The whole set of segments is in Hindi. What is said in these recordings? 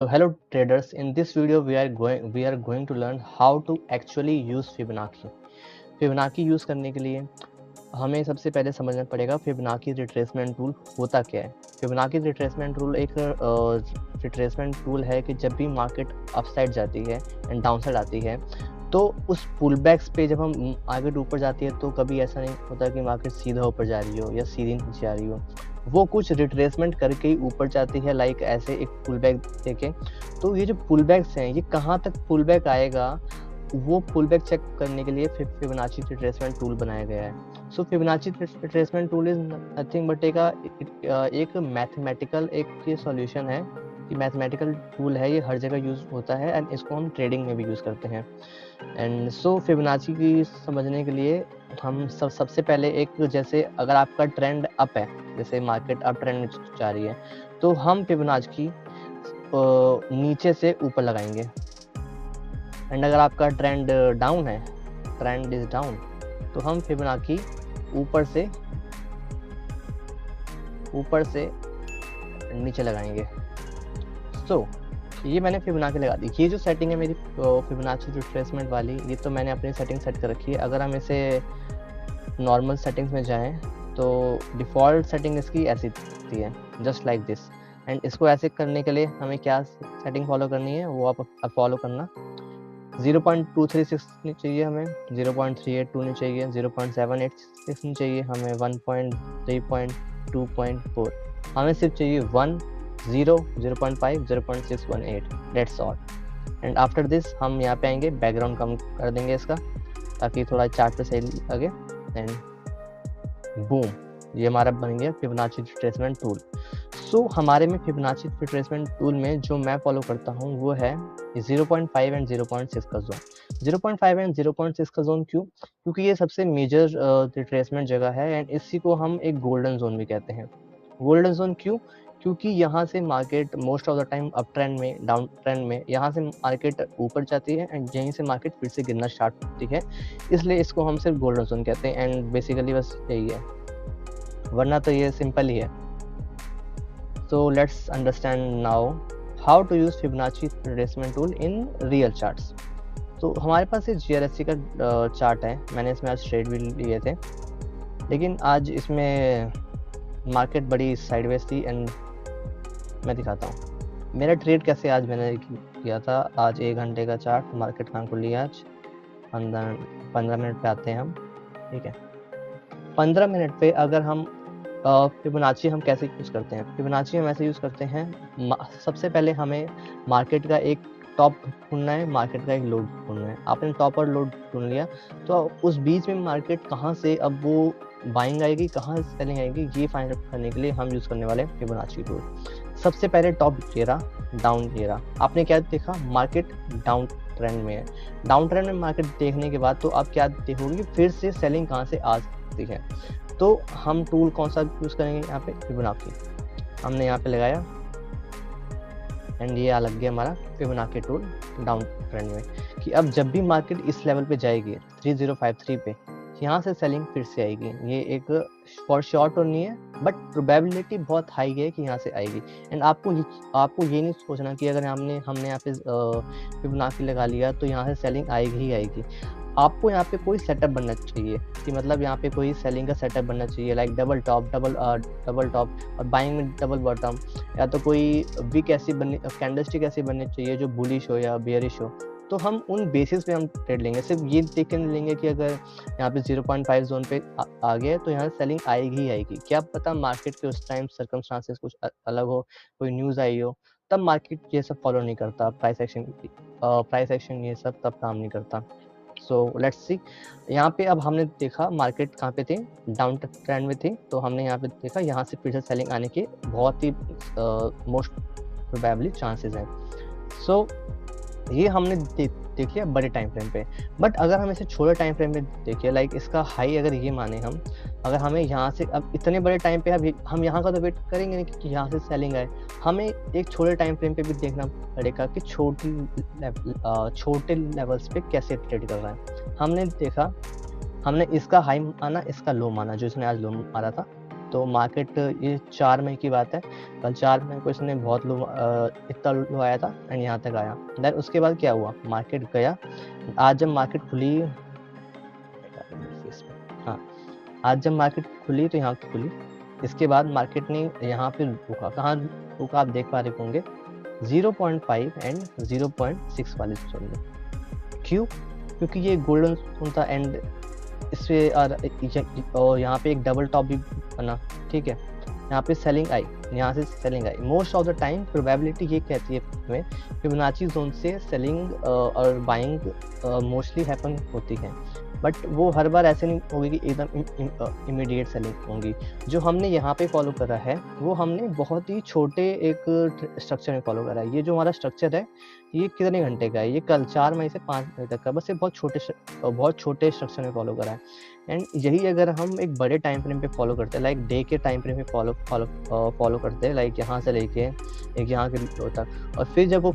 So hello traders, in this video we are going to learn how to actually use Fibonacci. Fibonacci use करने के लिए हमें सबसे पहले समझना पड़ेगा Fibonacci रिट्रेसमेंट टूल होता क्या है। Fibonacci रिट्रेसमेंट टूल एक रिट्रेसमेंट टूल है कि जब भी मार्केट अपसाइड जाती है एंड डाउनसाइड आती है तो उस पुल बैक्स पे जब हम मार्केट ऊपर जाती है तो कभी ऐसा नहीं होता कि मार्केट सीधा ऊपर जा रही हो या सीधी नीचे जा रही हो, वो कुछ रिट्रेसमेंट करके ही ऊपर जाती है, लाइक ऐसे एक पुल बैक देके। तो ये जो पुल बैक्स हैं ये कहाँ तक पुल बैक आएगा वो पुल बैक चेक करने के लिए फिबोनाची रिट्रेसमेंट टूल बनाया गया है। So Fibonacci retracement tool is nothing but एक मैथमेटिकल एक सॉल्यूशन है कि मैथमेटिकल टूल है, ये हर जगह यूज होता है एंड इसको हम ट्रेडिंग में भी यूज करते हैं। एंड सो फिबोनाची की समझने के लिए हम सबसे पहले एक, जैसे अगर आपका ट्रेंड अप है, जैसे मार्केट अप ट्रेंड में जा रही है तो हम फिबोनाची नीचे से ऊपर लगाएंगे। एंड अगर आपका ट्रेंड डाउन है, ट्रेंड इज डाउन, तो हम फिबोनाची ऊपर से नीचे लगाएंगे। सो ये मैंने फिबोनाची लगा दी। ये जो सेटिंग है मेरी फिबोनाची रिट्रेसमेंट वाली, ये तो मैंने अपनी सेटिंग सेट कर रखी है। अगर हम इसे नॉर्मल सेटिंग्स में जाएं तो डिफ़ॉल्ट सेटिंग इसकी ऐसी थी है, जस्ट लाइक दिस। एंड इसको ऐसे करने के लिए हमें क्या सेटिंग फॉलो करनी है वो आप फॉलो करना। 0.236 नहीं चाहिए हमें, 0.382 नहीं चाहिए, 0.786 नहीं चाहिए हमें, 1.3.2.4 हमें सिर्फ चाहिए 1, 0, 0.5, 0.618, that's all. And after this हम यहाँ पे आएंगे, बैकग्राउंड कम कर देंगे इसका ताकि थोड़ा चार्ट पे सही लगे। एंड बूम, ये हमारा बन गया फिबोनाची रिट्रेसमेंट टूल। सो हमारे में फिबोनाची रिट्रेसमेंट टूल में जो मैं फॉलो करता हूँ वो है 0.5 एंड 0.6 का जोन। 0.5 एंड 0.6 का जोन क्यों? क्योंकि ये सबसे मेजर रिट्रेसमेंट जगह है एंड इसी को हम एक गोल्डन जोन भी कहते हैं। गोल्डन जोन क्यों? क्योंकि यहाँ से market most of the time up trend में, डाउन ट्रेंड में, यहाँ से मार्केट ऊपर जाती है एंड यहीं से मार्केट फिर से गिरना स्टार्ट होती है, इसलिए इसको हम सिर्फ गोल्डन जोन कहते हैं। एंड बेसिकली बस यही है, वरना तो ये सिंपल ही है। So let's understand now how to use Fibonacci retracement tool in real charts. तो हमारे पास ये GRSC का चार्ट है, मैंने इसमें आज ट्रेड भी लिए थे, लेकिन आज इसमें मार्केट बड़ी साइडवेज थी एंड मैं दिखाता हूँ मेरा ट्रेड कैसे आज मैंने किया था। आज 1 घंटे का चार्ट, मार्केट कहाँ खुली है आज, 15 मिनट पे आते हैं हम, ठीक है। 15 मिनट पे अगर हम फिबोनाची हम कैसे यूज़ करते हैं? फिबोनाची हम ऐसे यूज़ करते हैं, सबसे पहले हमें मार्केट का एक टॉप ढूंढना है, मार्केट का एक लोड ढूंढना है। आपने टॉप और लोड ढूंढ लिया तो उस बीच में मार्केट कहाँ से अब वो बाइंग आएगी, कहाँ से सेलिंग आएगी, ये फाइंड आउट करने के लिए हम यूज़ करने वाले हैं फिबोनाची टूल। सबसे पहले टॉप ये रहा, डाउन ये रहा। आपने क्या देखा? मार्केट डाउन ट्रेंड में है। डाउन ट्रेंड में मार्केट देखने के बाद तो आप क्या देखोगे, फिर से सेलिंग कहाँ से आ सकती है। तो हम टूल कौन सा यूज़ करेंगे यहाँ पे? फिबोनाची। हमने यहाँ पे लगाया एंड ये लग गया हमारा फिबोनाची टूल डाउन ट्रेंड में, कि अब जब भी मार्केट इस लेवल पे जाएगी 3053 पे, यहाँ से सेलिंग फिर से आएगी। ये एक फॉर श्योर तो नहीं है बट प्रोबेबिलिटी बहुत हाई है कि यहाँ से आएगी। एंड आपको ये नहीं सोचना कि अगर हमने यहाँ पे फिबोनाची लगा लिया तो यहाँ से सेलिंग आएगी ही आएगी। आपको यहाँ पे कोई सेटअप बनना चाहिए, कि मतलब यहाँ पे कोई सेलिंग का सेटअप बनना चाहिए, लाइक डबल टॉप और बाइंग में डबल बॉटम, या तो कोई वीक ऐसी कैंडलस्टिक ऐसी बननी चाहिए जो बुलिश हो या बेयरिश हो। तो हम उन बेसिस पे हम ट्रेड लेंगे, सिर्फ ये देख के नहीं लेंगे कि अगर यहाँ पे 0.5 जोन पे आ गया तो यहाँ सेलिंग आएगी ही आएगी। क्या पता मार्केट के उस टाइम सर्कमस्टांसेस कुछ अलग हो, कोई न्यूज़ आई हो, तब मार्केट ये सब फॉलो नहीं करता, प्राइस एक्शन ये सब तब काम नहीं करता। सो लेट्स सी, यहाँ पे अब हमने देखा मार्केट कहाँ पे थे, डाउन ट्रेंड में थी, तो हमने यहाँ पे देखा यहाँ से फिर से सेलिंग आने के बहुत ही मोस्ट प्रोबेबली चांसेस हैं। सो ये हमने देख लिया बड़े टाइम फ्रेम पे। बट अगर हम इसे छोटे टाइम फ्रेम में देखिए, लाइक इसका हाई अगर ये माने हम, अगर हमें यहाँ से अब इतने बड़े टाइम पे अब हम यहाँ का तो वेट करेंगे नहीं कि यहाँ से सेलिंग आए, हमें एक छोटे टाइम फ्रेम पे भी देखना पड़ेगा कि छोटे लेवल्स पे कैसे ट्रेड कर रहा है। हमने देखा, हमने इसका हाई माना, इसका लो माना, जो इसने आज लो मारा था, तो मार्केट ये 4 मई की बात है, कल 4 मई को इसने बहुत लो इतना लो आया था एंड यहाँ तक आया। देन उसके बाद क्या हुआ, मार्केट गया। आज जब मार्केट खुली, हाँ आज जब मार्केट खुली तो यहाँ खुली, इसके बाद मार्केट ने यहाँ पे रुका, कहाँ रुका आप देख पा रहे होंगे 0.5 एंड 0.6 वाले जोन में। क्यों? क्योंकि ये गोल्डन जोन था एंड इससे और यहाँ पे एक डबल टॉप भी बना, ठीक है। यहाँ पे सेलिंग आई, यहाँ से selling I. Most of the time probability ये कहती है हमें फिबोनाची जोन से सेलिंग और बाइंग मोस्टली हैपन होती है, बट वो हर बार ऐसे नहीं होगी कि एकदम इमीडिएट सेलिंग होंगी। जो हमने यहाँ पे फॉलो करा है वो हमने बहुत ही छोटे एक स्ट्रक्चर में फॉलो करा है। ये जो हमारा स्ट्रक्चर है ये कितने घंटे का है, ये कल 4 मई से 5 मई तक का, बस ये बहुत छोटे स्ट्रक्चर में फॉलो करा है। एंड यही अगर हम एक बड़े टाइम फ्रेम पे फॉलो करते हैं, लाइक डे के टाइम फ्रेम पे फॉलो करते हैं, लाइक यहाँ से लेके एक यहाँ के लो तक, और फिर जब वो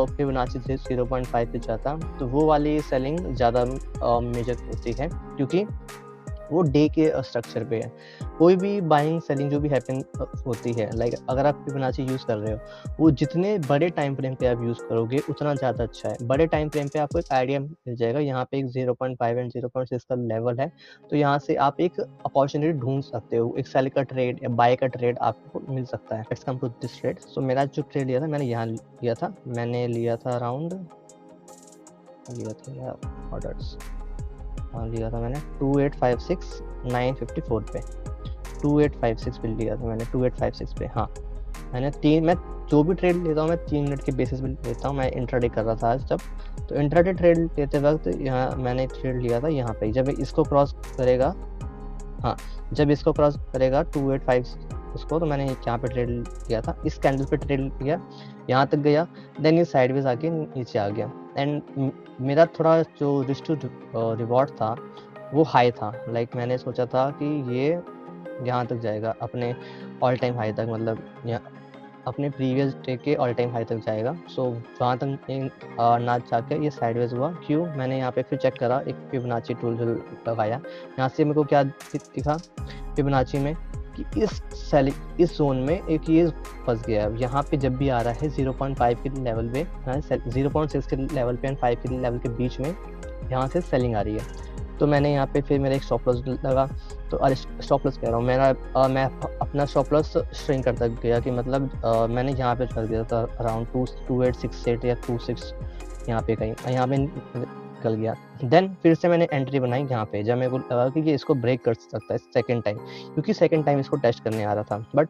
फिबोनाची से 0.5 पे जाता तो वो वाली सेलिंग ज़्यादा मेजर होती है, क्योंकि वो डे के स्ट्रक्चर पे है। कोई भी बाइंग सेलिंग जो भी हैपन होती है, लाइक अगर आप फिबोनाची यूज़ कर रहे हो, वो जितने बड़े टाइम फ्रेम पे आप यूज़ करोगे उतना ज़्यादा अच्छा है। बड़े टाइम फ्रेम पे आपको एक आइडिया मिल जाएगा, यहाँ पे एक 0.5 एंड 0.6 का लेवल है, तो यहाँ से आप एक अपॉर्चुनिटी ढूंढ सकते हो, एक सेल का ट्रेड या बाय का ट्रेड आपको मिल सकता है। Let's come to this trade. So मेरा जो ट्रेड लिया था मैंने यहाँ लिया था, मैंने लिया था अराउंड ऑर्डर्स लिया था मैंने 2856 954 पे, 2856 पे लिया था मैंने, 2856 पे। हाँ मैं जो भी ट्रेड लेता हूँ मैं 3 मिनट के बेसिस पे लेता हूँ। मैं इंट्राडे कर रहा था आज जब, तो इंट्राडे ट्रेड लेते वक्त यहाँ मैंने ट्रेड लिया था यहाँ पे, जब इसको क्रॉस करेगा, हाँ जब इसको क्रॉस करेगा 285 उसको, तो मैंने यहाँ पे ट्रेड लिया था, इस कैंडल पे ट्रेड लिया, यहाँ तक गया, देन ये साइडवेज आके नीचे आ गया। एंड मेरा थोड़ा जो रिस्क टू रिवॉर्ड था वो हाई था, लाइक मैंने सोचा था कि ये यहाँ तक जाएगा अपने ऑल टाइम हाई तक, मतलब अपने प्रीवियस डे के ऑल टाइम हाई तक जाएगा। सो वहाँ तक ना जाके ये साइडवेज हुआ। क्यों? मैंने यहाँ पे फिर चेक करा, एक फिबोनाची टूल लगाया, यहाँ से मेरे को क्या दिखा फिबोनाची में कि इस जोन में एक ये फंस गया है। यहाँ पे जब भी आ रहा है 0.5 के लेवल पे, 0.6 के लेवल पे एंड 5 के लेवल के बीच में यहाँ से सेलिंग आ रही है। तो मैंने यहाँ पे फिर मेरा एक स्टॉप लॉस लगा, तो स्टॉप लॉस कह रहा हूँ मैं अपना स्टॉप लॉस स्ट्रिंग करता गया, कि मतलब मैंने यहाँ पे कर दिया था अराउंड 2868 या 26 यहाँ पे कहीं, यहाँ पे निकल गया। देन फिर से मैंने एंट्री बनाई यहाँ पे, जब मेरे को लगा कि ये इसको ब्रेक कर सकता है सेकंड टाइम, क्योंकि सेकंड टाइम इसको टेस्ट करने आ रहा था, बट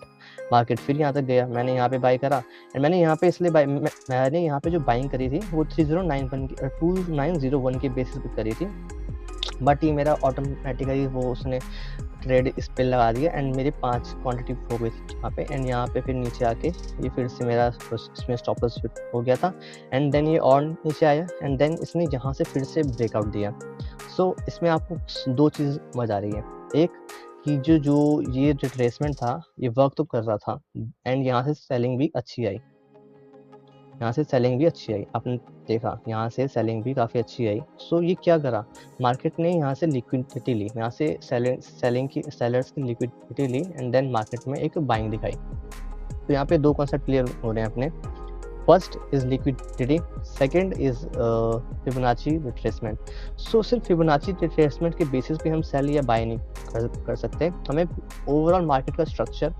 मार्केट फिर यहाँ तक गया। मैंने यहाँ पे बाई करा एंड मैंने यहाँ पे इसलिए मैंने यहाँ पे जो बाइंग करी थी वो 2901 के बेसिस पे करी थी, बट ये मेरा ऑटोमेटिकली वो उसने ट्रेड इस पे लगा दिया एंड मेरे 5 क्वांटिटी हो गई थी यहाँ पे। एंड यहाँ पे फिर नीचे आके ये फिर से मेरा इसमें स्टॉप लॉस हो गया था एंड देन ये और नीचे आया एंड देन इसने यहाँ से फिर से ब्रेकआउट दिया। सो इसमें आपको 2 चीज़ समझ आ रही है, एक कि जो ये रिट्रेसमेंट था ये वर्क तो कर रहा था एंड यहाँ से सेलिंग भी अच्छी आई, आपने देखा यहाँ से सेलिंग भी काफ़ी अच्छी आई। सो ये क्या करा, मार्केट ने यहाँ से लिक्विडिटी ली, यहाँ से सेलर्स की लिक्विडिटी ली एंड देन मार्केट में एक बाइंग दिखाई। तो यहाँ पे 2 कॉन्सेप्ट क्लियर हो रहे हैं अपने। First is liquidity, second is Fibonacci retracement. So सिर्फ फिबोनाची रिट्रेसमेंट के बेसिस पे हम सेल या बाय नहीं कर सकते, हमें ओवरऑल मार्केट का स्ट्रक्चर,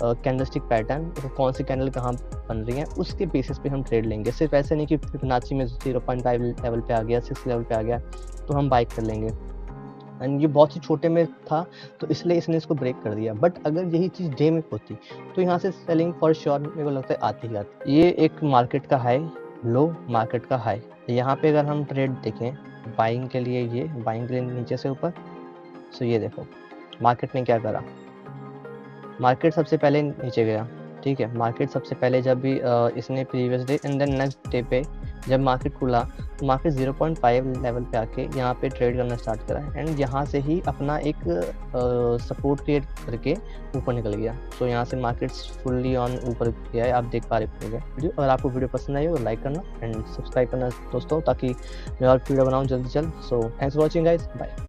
कैंडलस्टिक पैटर्न, कौन सी कैंडल कहाँ बन रही है उसके बेसिस पे हम ट्रेड लेंगे। सिर्फ ऐसे नहीं कि फिबोनाची में 0.5 लेवल पे आ गया, 6 लेवल पे आ गया तो हम बाई कर लेंगे। एंड ये बहुत ही छोटे में था तो इसलिए इसने इसको ब्रेक कर दिया, बट अगर यही चीज़ डे में होती तो यहाँ से सेलिंग फॉर श्योर मेरे को लगता है आती ही आती। ये एक मार्केट का हाई, लो मार्केट का हाई, यहाँ पे अगर हम ट्रेड देखें बाइंग के लिए, ये बाइंग के लिए नीचे से ऊपर। सो ये देखो मार्केट ने क्या करा, मार्केट सबसे पहले नीचे गया, ठीक है। मार्केट सबसे पहले जब भी इसने previous day and then next day पे जब मार्केट खुला तो मार्केट 0.5 लेवल पे आके यहाँ पे ट्रेड करना स्टार्ट करा एंड यहाँ से ही अपना एक सपोर्ट क्रिएट करके ऊपर निकल गया। सो यहाँ से मार्केट फुल्ली ऑन ऊपर गया है, आप देख पा रहे होंगे वीडियो। अगर आपको वीडियो पसंद आई हो तो लाइक करना एंड सब्सक्राइब करना दोस्तों, ताकि मैं और वीडियो बनाऊँ जल्द से जल्द। So thanks for watching guys, bye.